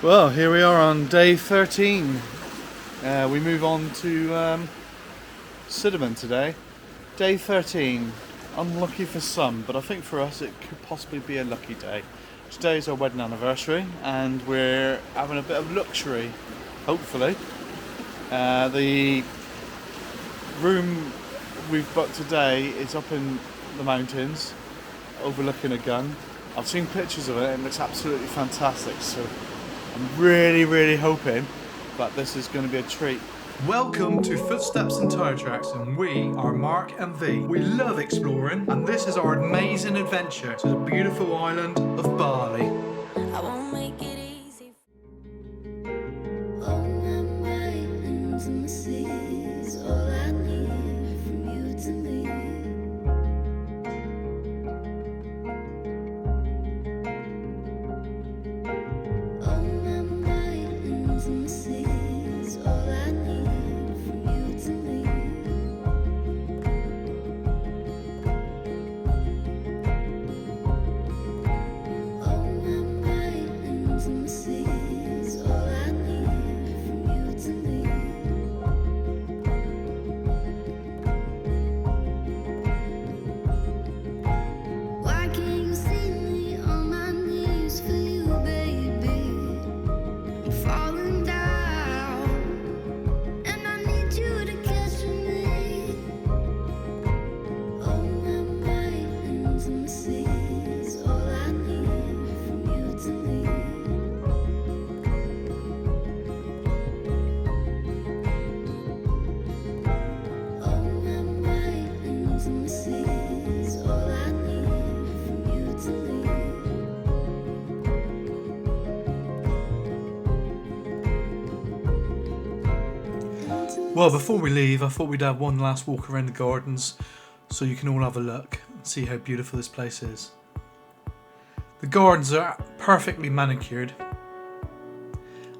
Well, here we are on day 13. We move on to Sideman today. Day 13. Unlucky for some, but I think for us it could possibly be a lucky day. Today is our wedding anniversary and we're having a bit of luxury, hopefully. The room we've booked today is up in the mountains, overlooking a gun. I've seen pictures of it and it looks absolutely fantastic, so I'm really hoping that this is going to be a treat. Welcome to Footsteps and Tyretracks, and we are Mark and V. We love exploring, and this is our amazing adventure to the beautiful island of Bali. I won't make it easy. Oh, my mind and my seas, all I need from you to me. Oh, my mind and my seas, all I need from you to me. Oh, my mind and my seas, all I need from you to me. Why can't you see me on my knees for you, baby? I'm falling down, and I need you to catch me. Oh, my mind and my seas, all I need from you to me. Oh, my mind and my seas, all I need from you to me. Well, before we leave, I thought we'd have one last walk around the gardens so you can all have a look and see how beautiful this place is. The gardens are perfectly manicured,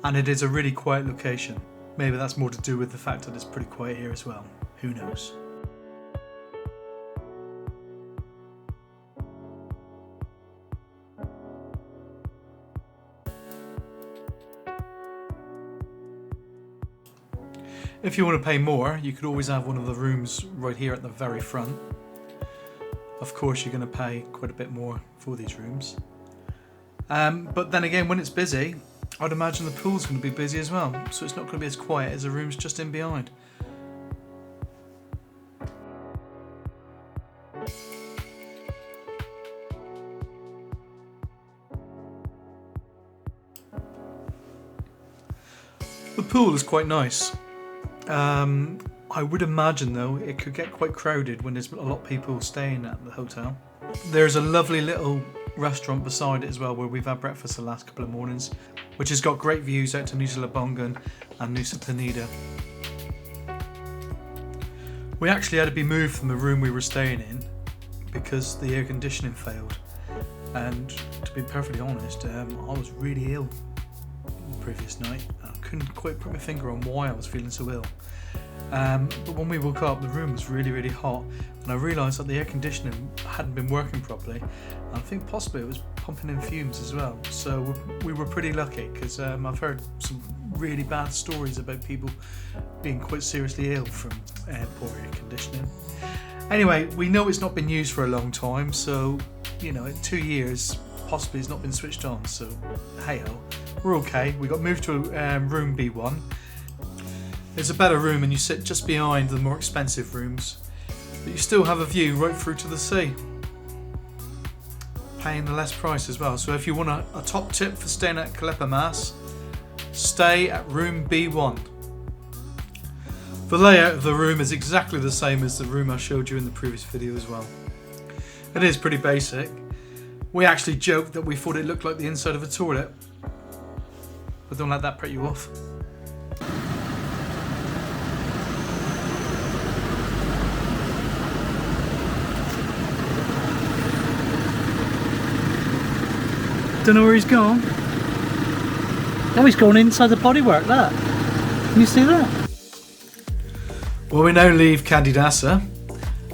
and it is a really quiet location. Maybe that's more to do with the fact that it's pretty quiet here as well. Who knows? If you want to pay more, you could always have one of the rooms right here at the very front. Of course, you're going to pay quite a bit more for these rooms. But then again, when it's busy, I'd imagine the pool's going to be busy as well. So it's not going to be as quiet as the rooms just in behind. The pool is quite nice. I would imagine though it could get quite crowded when there's a lot of people staying at the hotel. There's a lovely little restaurant beside it as well where we've had breakfast the last couple of mornings, which has got great views out to Nusa Lembongan and Nusa Penida. We actually had to be moved from the room we were staying in because the air conditioning failed, and to be perfectly honest, I was really ill the previous night. I couldn't quite put my finger on why I was feeling so ill. But when we woke up, the room was really hot, and I realised that the air conditioning hadn't been working properly. And I think possibly it was pumping in fumes as well. So we were pretty lucky because I've heard some really bad stories about people being quite seriously ill from poor air conditioning. Anyway, we know it's not been used for a long time, so you know, in 2 years possibly it's not been switched on. So hey ho, we're okay. We got moved to room B1. It's a better room and you sit just behind the more expensive rooms, but you still have a view right through to the sea, paying the less price as well. So if you want a top tip for staying at Kelepa Mas, stay at room B1. The layout of the room is exactly the same as the room I showed you in the previous video as well. It is pretty basic. We actually joked that we thought it looked like the inside of a toilet, but don't let that put you off. Don't know where he's gone. Oh, he's gone inside the bodywork, that. Can you see that? Well, we now leave Candi Dasa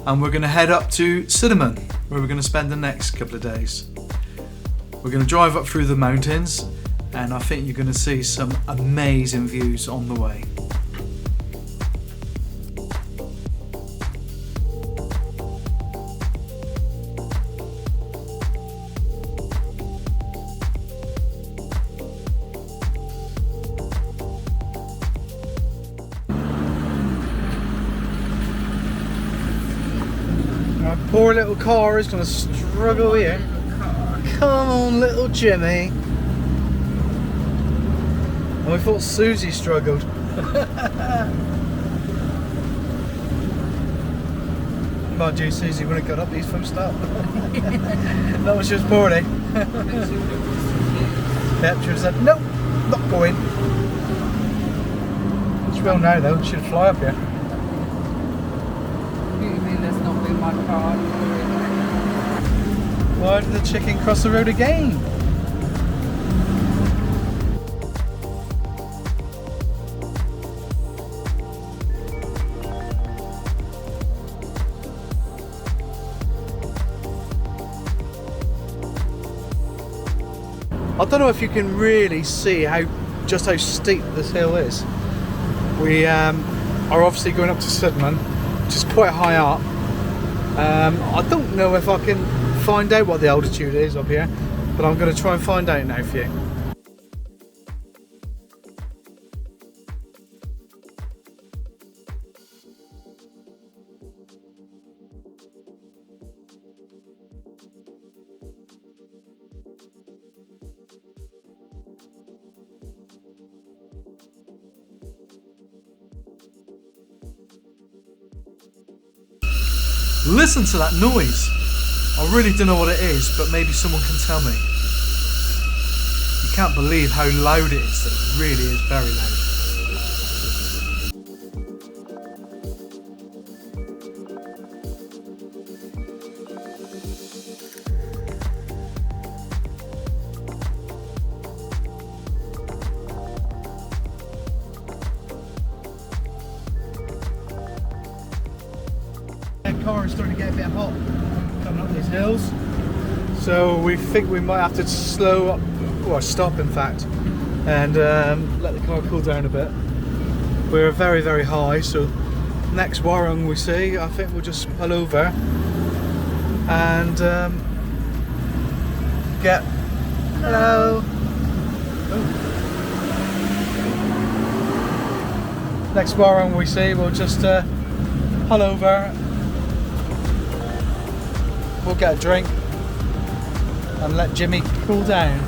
and we're going to head up to Sideman, where we're going to spend the next couple of days. We're going to drive up through the mountains and I think you're going to see some amazing views on the way. My poor little car is going to struggle here. Come on, little Jimmy. Oh, I thought Susie struggled. Mind you, Susie wouldn't have got up these from start. That was just poorly. Yep, she said, nope, not going. She will now though, she'll fly up here. You mean that's not been my car? Why did the chicken cross the road again? I don't know if you can really see just how steep this hill is. We are obviously going up to Sideman, which is quite high up. I don't know if I can find out what the altitude is up here, but I'm going to try and find out now for you. Listen to that noise. I really don't know what it is, but maybe someone can tell me. You can't believe how loud it is. It really is very loud. That car is starting to get a bit hot coming up these hills, so we think we might have to slow up, or stop in fact, and let the car cool down a bit. We're very, very high, so next warung we see, I think we'll just pull over and get hello. Oh. Next warung we see, we'll just pull over. We'll get a drink and let Jimmy cool down.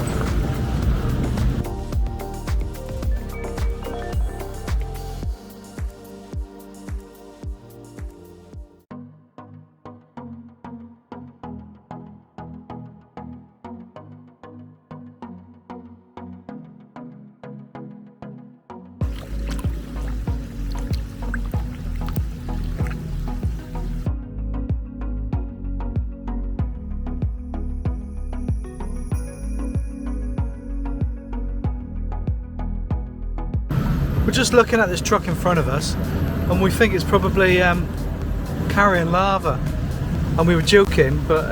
We're just looking at this truck in front of us, and we think it's probably carrying lava. And we were joking, but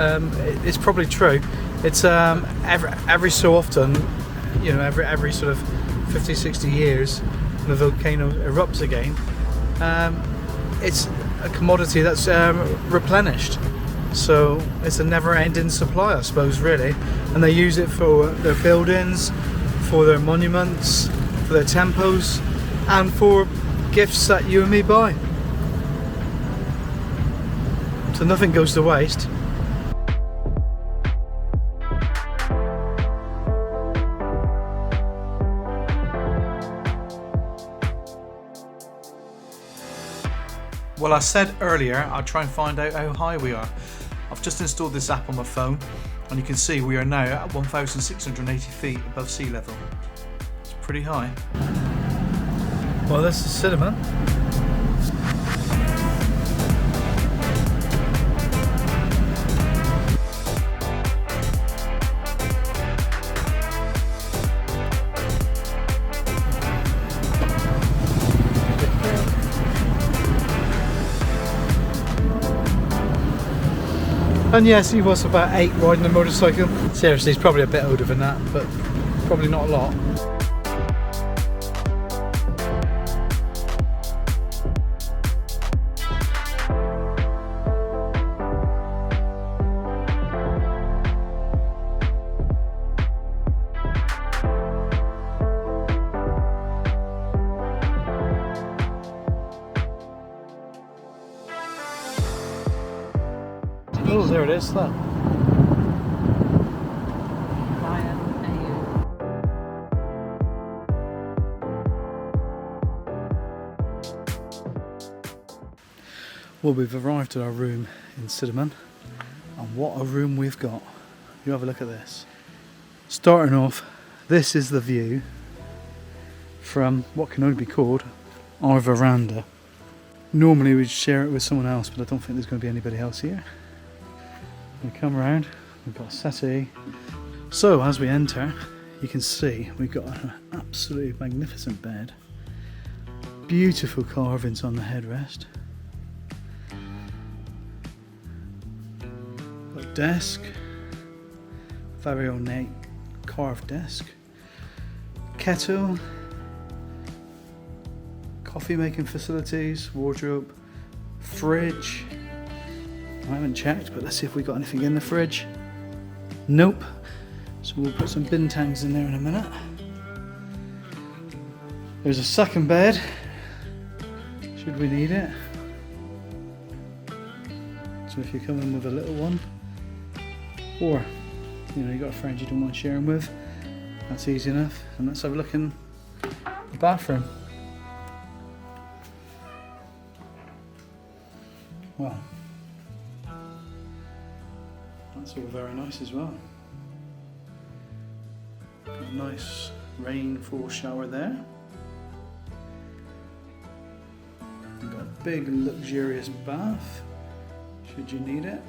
it's probably true. It's every so often, you know, every sort of 50, 60 years, when the volcano erupts again, it's a commodity that's replenished. So it's a never-ending supply, I suppose, really. And they use it for their buildings, for their monuments, for their temples, and for gifts that you and me buy. So nothing goes to waste. Well, I said earlier I'd try and find out how high we are. I've just installed this app on my phone, and you can see we are now at 1,680 feet above sea level. It's pretty high. Well, this is Sideman. And yes, he was about 8 riding a motorcycle. Seriously, he's probably a bit older than that, but Probably not a lot. Oh, there it is, there. Abian Ayu. Well, we've arrived at our room in Sideman, and what a room we've got. You have a look at this. Starting off, this is the view from what can only be called our veranda. Normally we'd share it with someone else, but I don't think there's going to be anybody else here. We come around, we've got a settee. So as we enter, you can see we've got an absolutely magnificent bed. Beautiful carvings on the headrest. Got desk, very ornate carved desk. Kettle, coffee making facilities, wardrobe, fridge. I haven't checked, but let's see if we got anything in the fridge. Nope. So we'll put some bin tangs in there in a minute. There's a second bed, should we need it. So if you come in with a little one, or you got a friend you don't want sharing with, that's easy enough. And let's have a look in the bathroom. Well, that's all very nice as well. Got a nice rainfall shower there. We've got a big luxurious bath, should you need it.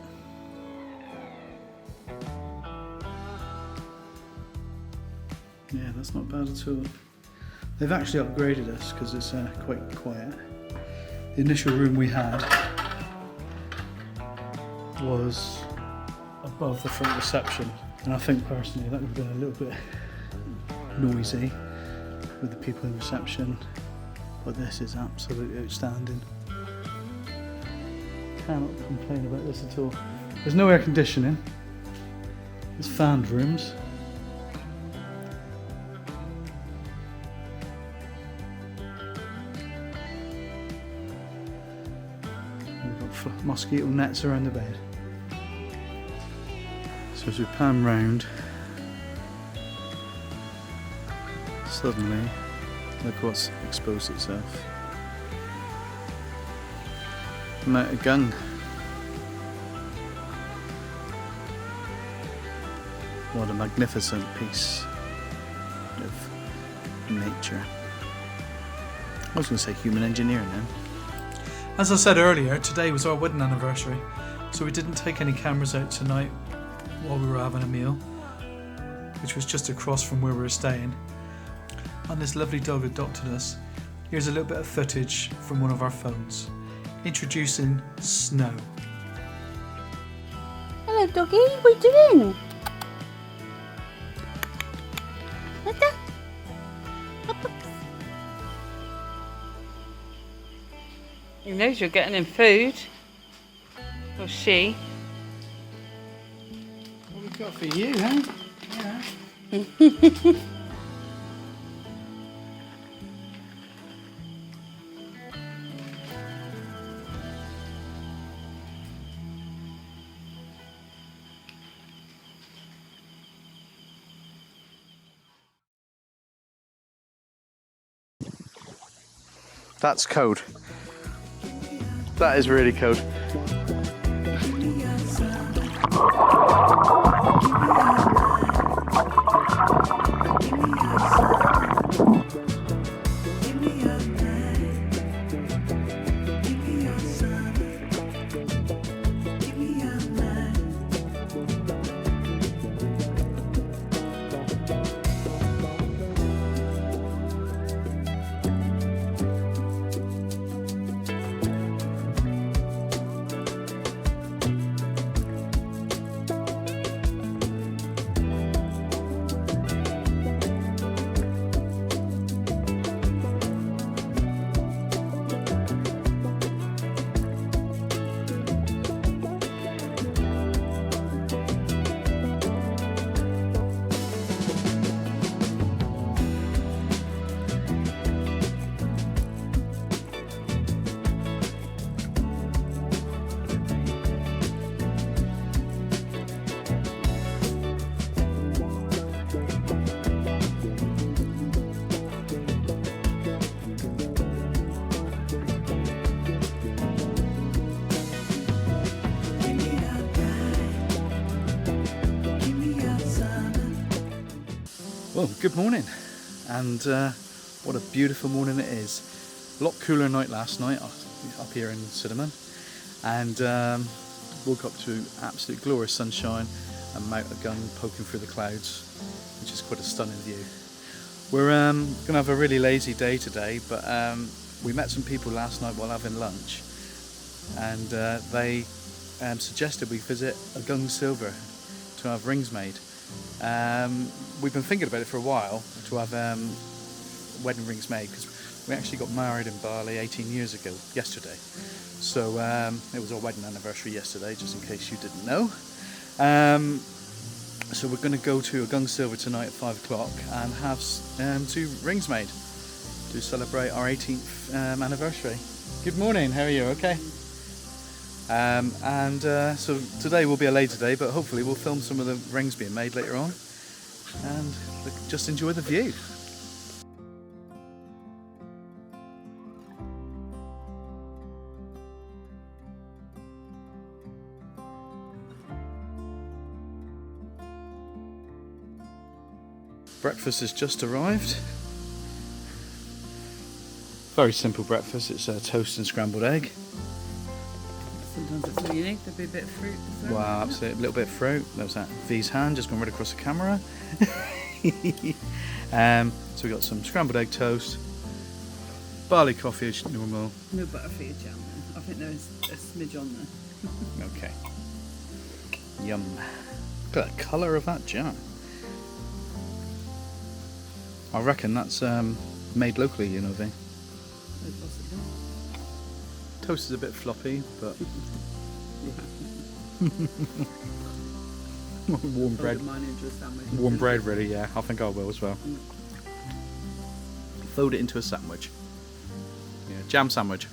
Yeah, that's not bad at all. They've actually upgraded us because it's quite quiet. The initial room we had was above the front reception, and I think personally that would have been a little bit noisy with the people in reception, but this is absolutely outstanding. Cannot complain about this at all. There's no air conditioning, there's fanned rooms. We've got mosquito nets around the bed. So as we pan round, suddenly look what's exposed itself. Not a gun. What a magnificent piece of nature. I was going to say human engineering then. As I said earlier, today was our wedding anniversary, so we didn't take any cameras out tonight while we were having a meal, which was just across from where we were staying. And this lovely dog adopted us. Here's a little bit of footage from one of our phones. Introducing Snow. Hello, doggy. What are you doing? What the? He knows you're getting him food. Or she. What have we got for you, huh? Yeah. That's code. That is really code. Well, good morning, and what a beautiful morning it is. A lot cooler night last night up here in Sideman, and woke up to absolute glorious sunshine and Mount Agung poking through the clouds, which is quite a stunning view. We're going to have a really lazy day today, but we met some people last night while having lunch, and they suggested we visit Agung Silver to have rings made. We've been thinking about it for a while to have wedding rings made, because we actually got married in Bali 18 years ago yesterday, so it was our wedding anniversary yesterday, just in case you didn't know. So we're going to go to Agung Silver tonight at 5 o'clock and have 2 rings made to celebrate our 18th anniversary. Good morning, how are you? Okay? So today will be a later day, but hopefully we'll film some of the rings being made later on and just enjoy the view. Breakfast has just arrived. Very simple breakfast, it's toast and scrambled egg. Sometimes that's all you need. There'll be a bit of fruit as well. Wow, absolutely, a little bit of fruit. That was that V's hand just gone right across the camera. So we got some scrambled egg toast, barley coffee as normal. No butter for your jam then. I think there is a smidge on there. Okay. Yum. Look at the colour of that jam. I reckon that's made locally, you know, V. Possibly. Toast is a bit floppy, but warm bread. Mine into a sandwich. Warm bread ready, yeah. I think I will as well. Fold it into a sandwich. Yeah, jam sandwich.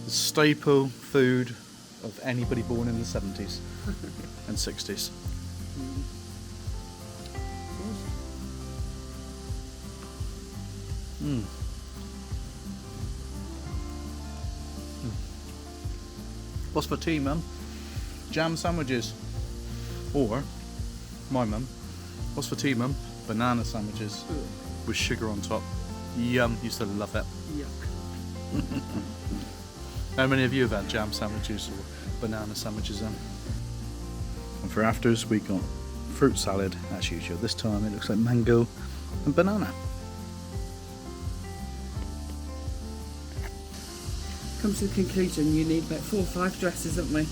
The staple food of anybody born in the 70s and 60s. Mm. What's for tea, Mum? Jam sandwiches. Or, my mum, what's for tea, Mum? Banana sandwiches with sugar on top. Yum, used to love it. Yuck. How many of you have had jam sandwiches or banana sandwiches then? And for afters, we got fruit salad as usual. This time it looks like mango and banana. Come to the conclusion, you need about 4 or 5 dresses, haven't we?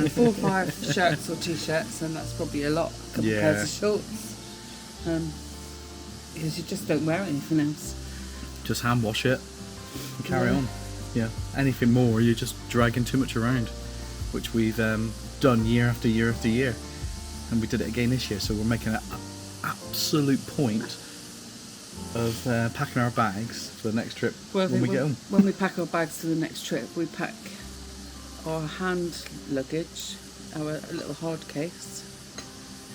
And 4 or 5 shirts or t-shirts, and that's probably a lot. A couple of pairs of shorts. Because you just don't wear anything else. Just hand wash it and carry on. Yeah, anything more, you're just dragging too much around, which we've done year after year after year, and we did it again this year. So we're making an absolute point of packing our bags for the next trip when we get home. When we pack our bags for the next trip, we pack our hand luggage, our little hard case,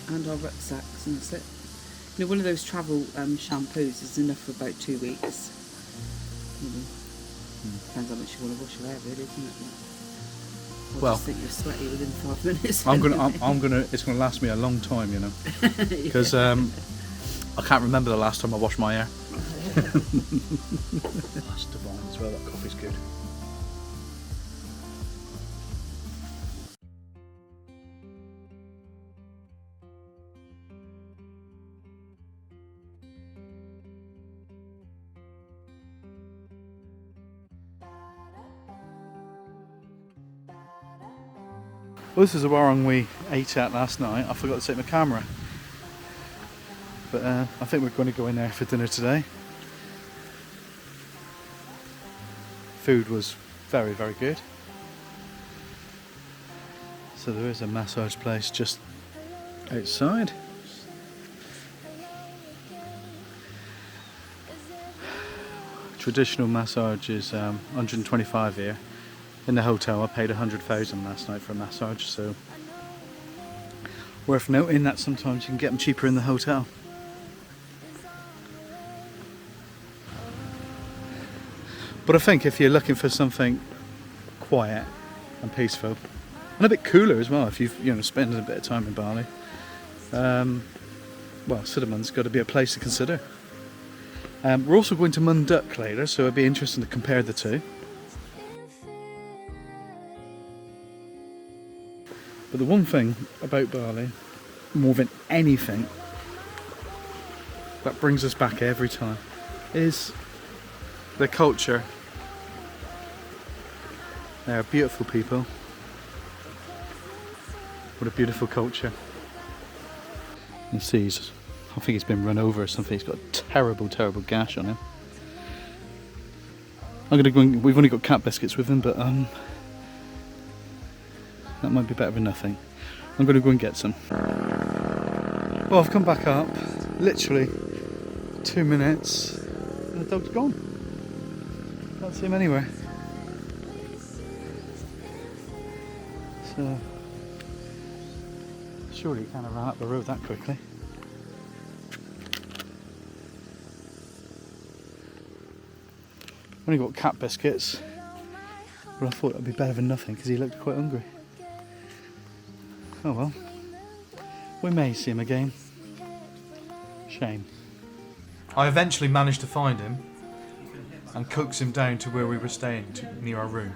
and our rucksacks, and that's it. You know, one of those travel shampoos is enough for about 2 weeks. Depends how much you want to wash your hair, really, isn't it? Or Well, just think you're sweaty within 5 minutes. I'm gonna. It's gonna last me a long time, you know, because I can't remember the last time I washed my hair. That's divine as well. That coffee's good. Well, this is a warung we ate at last night. I forgot to take my camera. But I think we're going to go in there for dinner today. Food was very, very good. So there is a massage place just outside. Traditional massage is 125 here. In the hotel I paid 100,000 last night for a massage, so worth noting that sometimes you can get them cheaper in the hotel. But I think if you're looking for something quiet and peaceful, and a bit cooler as well, if you've spending a bit of time in Bali, well, Sideman's got to be a place to consider. We're also going to Munduk later, so it'd be interesting to compare the two. But the one thing about Bali, more than anything, that brings us back every time, is the culture. They're beautiful people with a beautiful culture. You see, I think he's been run over or something. He's got a terrible, terrible gash on him. I'm gonna go. We've only got cat biscuits with him, but that might be better than nothing. I'm gonna go and get some. Well, I've come back up, literally 2 minutes, and the dog's gone. Can't see him anywhere. So, surely he kind of ran up the road that quickly. Only got cat biscuits, but I thought it'd be better than nothing because he looked quite hungry. Oh well, we may see him again. Shame. I eventually managed to find him and coax him down to where we were staying, near our room.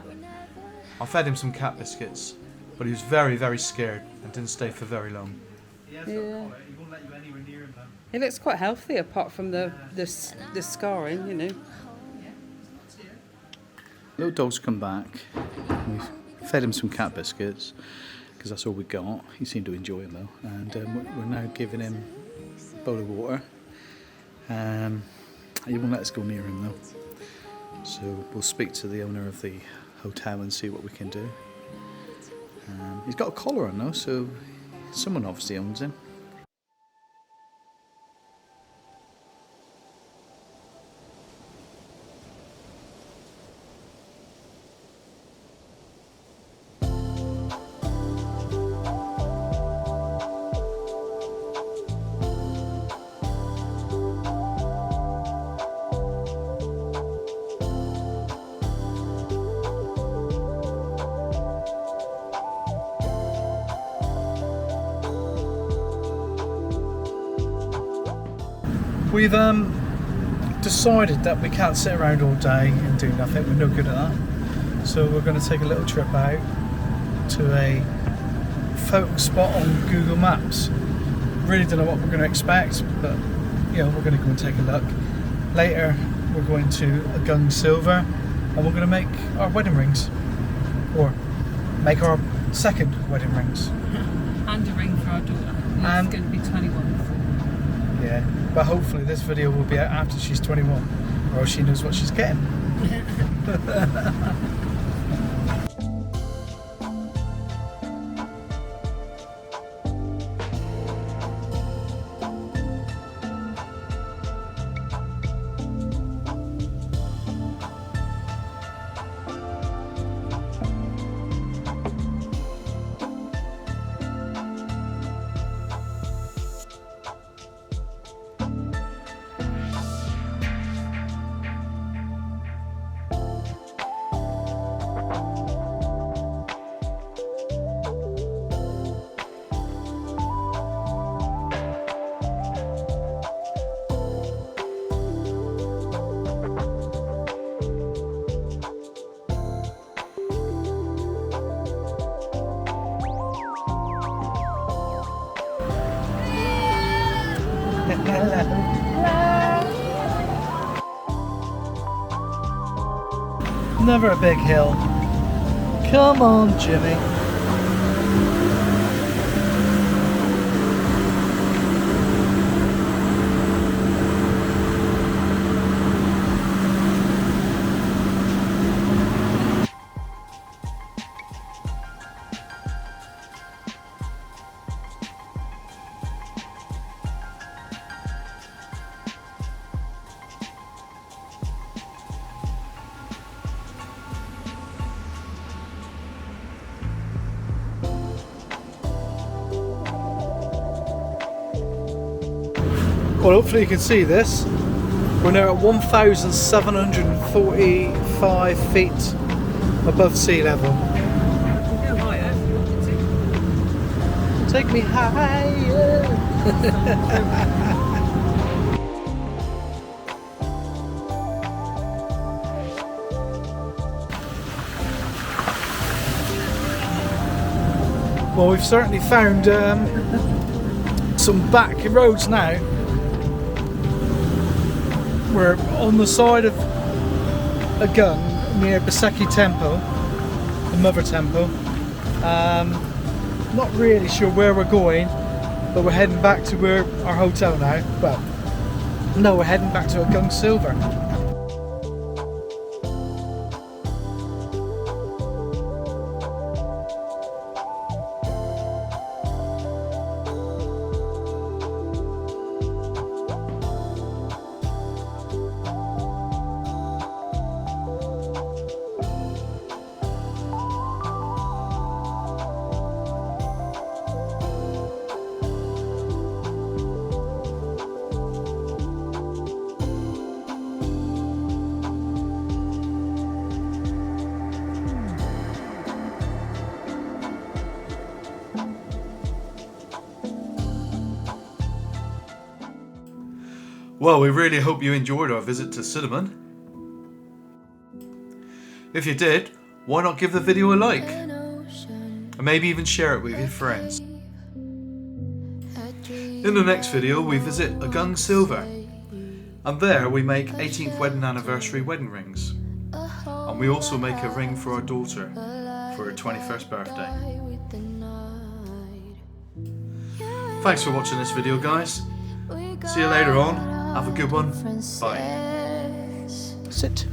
I fed him some cat biscuits, but he was very, very scared and didn't stay for very long. Yeah. He looks quite healthy apart from the scarring, you know. Little dog's come back. We've fed him some cat biscuits because that's all we got. He seemed to enjoy them though, and we're now giving him a bowl of water. He won't let us go near him though, so we'll speak to the owner of the hotel and see what we can do. He's got a collar on though, so someone obviously owns him. We've decided that we can't sit around all day and do nothing. We're no good at that. So we're going to take a little trip out to a photo spot on Google Maps. Really don't know what we're going to expect, but you know, we're going to go and take a look. Later we're going to Agung Silver and we're going to make our wedding rings, or make our second wedding rings. And a ring for our daughter. And It's going to be 21. Yeah, but hopefully this video will be out after she's 21, or she knows what she's getting. Never a big hill. Come on, Jimmy. Well, hopefully you can see this. We're now at 1,745 feet above sea level. Go higher if you want to. Take me higher. Well, we've certainly found some back roads now. We're on the side of a gun near Baseki Temple, the Mother Temple. Not really sure where we're going, but we're heading back to our hotel now. Well, no, we're heading back to a Gung Silver. Well, we really hope you enjoyed our visit to Sideman. If you did, why not give the video a like? And maybe even share it with your friends. In the next video we visit a Gung Silver, and there we make 18th wedding anniversary wedding rings. And we also make a ring for our daughter for her 21st birthday. Thanks for watching this video, guys. See you later on. Have a good one. Bye. Sit.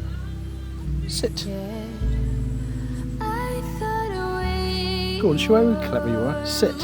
Sit. Go on, show how clever you are. Sit.